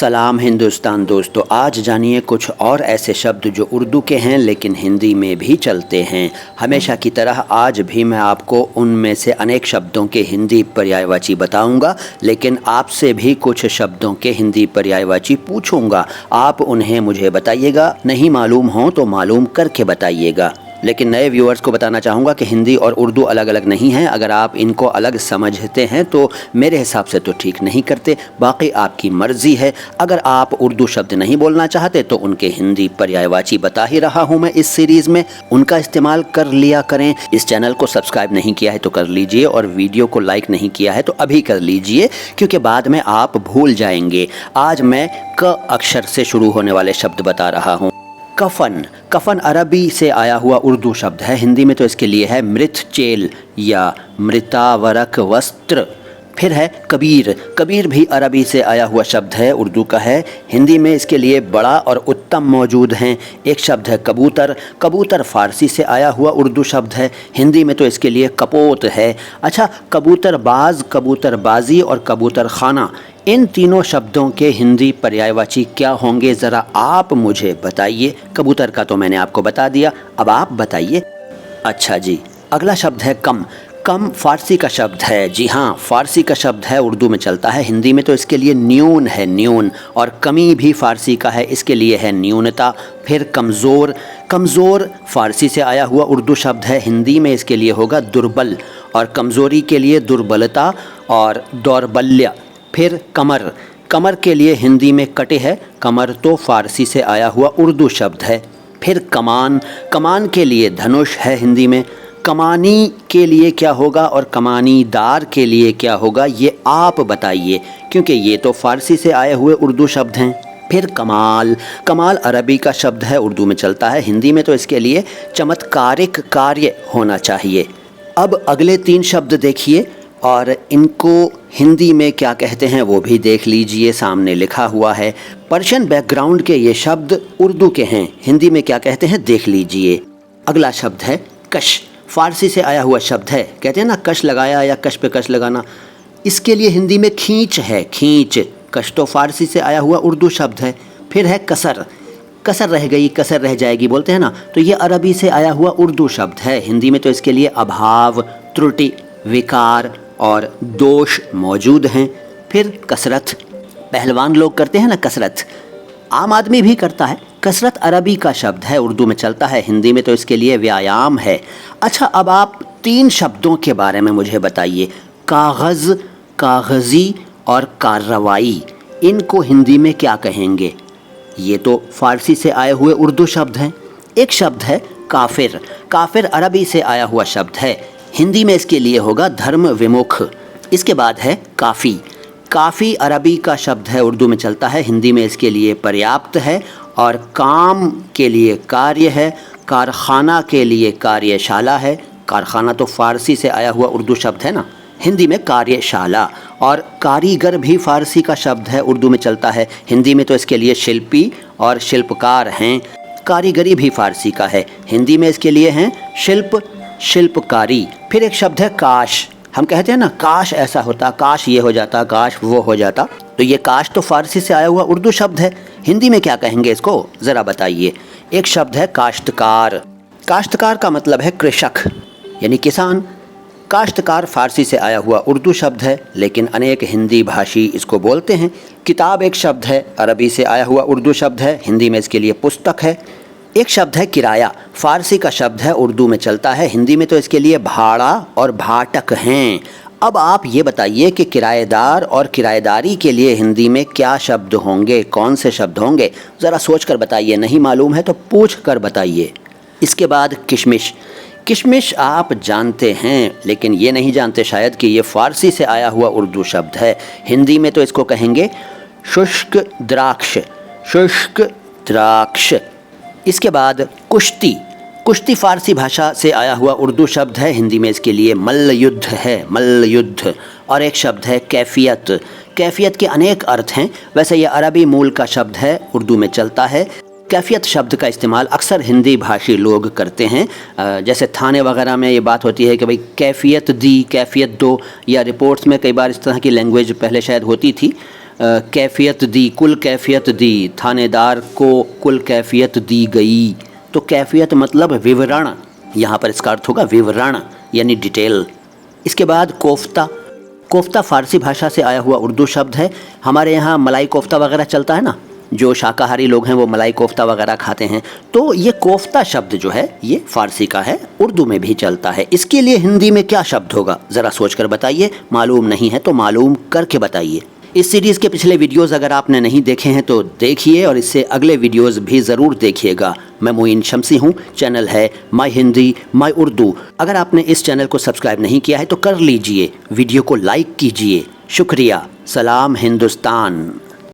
सलाम हिंदुस्तान दोस्तों, आज जानिए कुछ और ऐसे शब्द जो उर्दू के हैं लेकिन हिंदी में भी चलते हैं। हमेशा की तरह आज भी मैं आपको उनमें से अनेक शब्दों के हिंदी पर्यायवाची बताऊंगा, लेकिन आपसे भी कुछ शब्दों के हिंदी पर्यायवाची पूछूंगा। आप उन्हें मुझे बताइएगा, नहीं मालूम हो तो मालूम करके बताइएगा। लेकिन नए व्यूअर्स को बताना चाहूँगा कि हिंदी और उर्दू अलग अलग नहीं हैं। अगर आप इनको अलग समझते हैं तो मेरे हिसाब से तो ठीक नहीं करते, बाकी आपकी मर्ज़ी है। अगर आप उर्दू शब्द नहीं बोलना चाहते तो उनके हिंदी पर्यायवाची बता ही रहा हूँ मैं इस सीरीज़ में, उनका इस्तेमाल कर लिया करें। इस चैनल को सब्सक्राइब नहीं किया है तो कर लीजिए, और वीडियो को लाइक नहीं किया है तो अभी कर लीजिए, क्योंकि बाद में आप भूल जाएंगे। आज मैं क अक्षर से शुरू होने वाले शब्द बता रहा हूँ। कफन। कफन अरबी से आया हुआ उर्दू शब्द है, हिंदी में तो इसके लिए है मृत चेल या मृतावरक वस्त्र। फिर है कबीर। कबीर भी अरबी से आया हुआ शब्द है, उर्दू का है, हिंदी में इसके लिए बड़ा और उत्तम मौजूद हैं। एक शब्द है कबूतर। कबूतर फ़ारसी से आया हुआ उर्दू शब्द है, हिंदी में तो इसके लिए कपोत है। अच्छा, कबूतरबाज, कबूतरबाजी और कबूतर खाना, इन तीनों शब्दों के हिंदी पर्यायवाची क्या होंगे ज़रा आप मुझे बताइए। कबूतर का तो मैंने आपको बता दिया, अब आप बताइए। अच्छा जी, अगला शब्द है कम। कम फ़ारसी का शब्द है, जी हाँ, फ़ारसी का शब्द है, उर्दू में चलता है, हिंदी में तो इसके लिए न्यून है, न्यून। और कमी भी फ़ारसी का है, इसके लिए है न्यूनता। फिर कमज़ोर। कमज़ोर फ़ारसी से आया हुआ उर्दू शब्द है, हिंदी में इसके लिए होगा दुर्बल, और कमज़ोरी के लिए दुर्बलता और दौर्बल्य। फिर कमर। कमर के लिए हिंदी में कटे है, कमर तो फ़ारसी से आया हुआ उर्दू शब्द है। फिर कमान। कमान के लिए धनुष है हिंदी में। कमानी के लिए क्या होगा और कमानीदार के लिए क्या होगा, ये आप बताइए, क्योंकि ये तो फ़ारसी से आए हुए उर्दू शब्द हैं। फिर कमाल। कमाल अरबी का शब्द है, उर्दू में चलता है, हिंदी में तो इसके लिए चमत्कारिक कार्य होना चाहिए। अब अगले तीन शब्द देखिए और इनको हिंदी में क्या कहते हैं वो भी देख लीजिए, सामने लिखा हुआ है। पर्शियन बैकग्राउंड के ये शब्द उर्दू के हैं, हिंदी में क्या कहते हैं देख लीजिए। अगला शब्द है कश। फ़ारसी से आया हुआ शब्द है, कहते हैं ना कश लगाया या कश पे कश लगाना, इसके लिए हिंदी में खींच है, खींच। कश तो फ़ारसी से आया हुआ उर्दू शब्द है। फिर है कसर। कसर रह गई, कसर रह जाएगी बोलते हैं ना, तो ये अरबी से आया हुआ उर्दू शब्द है, हिंदी में तो इसके लिए अभाव, त्रुटि, विकार और दोष मौजूद हैं। फिर कसरत। पहलवान लोग करते हैं ना कसरत, आम आदमी भी करता है। कसरत अरबी का शब्द है, उर्दू में चलता है, हिंदी में तो इसके लिए व्यायाम है। अच्छा, अब आप तीन शब्दों के बारे में मुझे बताइए, कागज़, कागज़ी और कार्रवाई, इनको हिंदी में क्या कहेंगे। ये तो फ़ारसी से आए हुए उर्दू शब्द हैं। एक शब्द है काफिर। काफिर अरबी से आया हुआ शब्द है, हिंदी में इसके लिए होगा धर्म विमुख। इसके बाद है काफ़ी। काफ़ी अरबी का शब्द है, उर्दू में चलता है, हिंदी में इसके लिए पर्याप्त है। और काम के लिए कार्य है, कारखाना के लिए कार्यशाला है। कारखाना तो फ़ारसी से आया हुआ उर्दू शब्द है ना, हिंदी में कार्यशाला। और कारीगर भी फ़ारसी का शब्द है, उर्दू में चलता है, हिंदी में तो इसके लिए शिल्पी और शिल्पकार हैं। कारीगरी भी फ़ारसी का है, हिंदी में इसके लिए हैं शिल्प, शिल्पकारी। फिर एक शब्द है काश। हम कहते हैं ना काश ऐसा होता, काश ये हो जाता, काश वो हो जाता, तो ये काश तो फ़ारसी से आया हुआ उर्दू शब्द है, हिंदी में क्या कहेंगे इसको ज़रा बताइए। एक शब्द है काश्तकार। काश्तकार का मतलब है कृषक यानी किसान। काश्तकार फ़ारसी से आया हुआ उर्दू शब्द है, लेकिन अनेक हिंदी भाषी इसको बोलते हैं। किताब एक शब्द है, अरबी से आया हुआ उर्दू शब्द है, हिंदी में इसके लिए पुस्तक है। एक शब्द है किराया। फ़ारसी का शब्द है, उर्दू में चलता है, हिंदी में तो इसके लिए भाड़ा और भाटक हैं। अब आप ये बताइए कि किराएदार और किराएदारी के लिए हिंदी में क्या शब्द होंगे, कौन से शब्द होंगे, ज़रा सोच कर बताइए, नहीं मालूम है तो पूछ कर बताइए। इसके बाद किशमिश। किशमिश आप जानते हैं, लेकिन ये नहीं जानते शायद कि ये फ़ारसी से आया हुआ उर्दू शब्द है, हिंदी में तो इसको कहेंगे शुष्क द्राक्ष, शुष्क द्राक्ष। इसके बाद कुश्ती। कुश्ती फ़ारसी भाषा से आया हुआ उर्दू शब्द है, हिंदी में इसके लिए मल्ल युद्ध है, मल्ल युद्ध। और एक शब्द है कैफियत। कैफियत के अनेक अर्थ हैं, वैसे ये अरबी मूल का शब्द है, उर्दू में चलता है। कैफियत शब्द का इस्तेमाल अक्सर हिंदी भाषी लोग करते हैं, जैसे थाने वगैरह में ये बात होती है कि भाई कैफियत दी, कैफियत दो, या रिपोर्ट्स में कई बार इस तरह की लैंग्वेज पहले शायद होती थी। कैफियत दी, कुल कैफियत दी, थानेदार को कुल कैफियत दी गई। तो कैफियत मतलब विवरण, यहाँ पर इसका अर्थ होगा विवरण यानी डिटेल। इसके बाद कोफ्ता। कोफ्ता फ़ारसी भाषा से आया हुआ उर्दू शब्द है। हमारे यहाँ मलाई कोफ्ता वगैरह चलता है ना, जो शाकाहारी लोग हैं वो मलाई कोफ्ता वगैरह खाते हैं। तो ये कोफ्ता शब्द जो है ये फ़ारसी का है, उर्दू में भी चलता है। इसके लिए हिंदी में क्या शब्द होगा ज़रा सोच कर बताइए। मालूम नहीं है तो मालूम करके बताइए। इस सीरीज़ के पिछले वीडियोस अगर आपने नहीं देखे हैं तो देखिए और इससे अगले वीडियोस भी ज़रूर देखिएगा। मैं मोइन शम्सी हूँ, चैनल है माई हिंदी माई उर्दू। अगर आपने इस चैनल को सब्सक्राइब नहीं किया है तो कर लीजिए, वीडियो को लाइक कीजिए। शुक्रिया। सलाम हिंदुस्तान।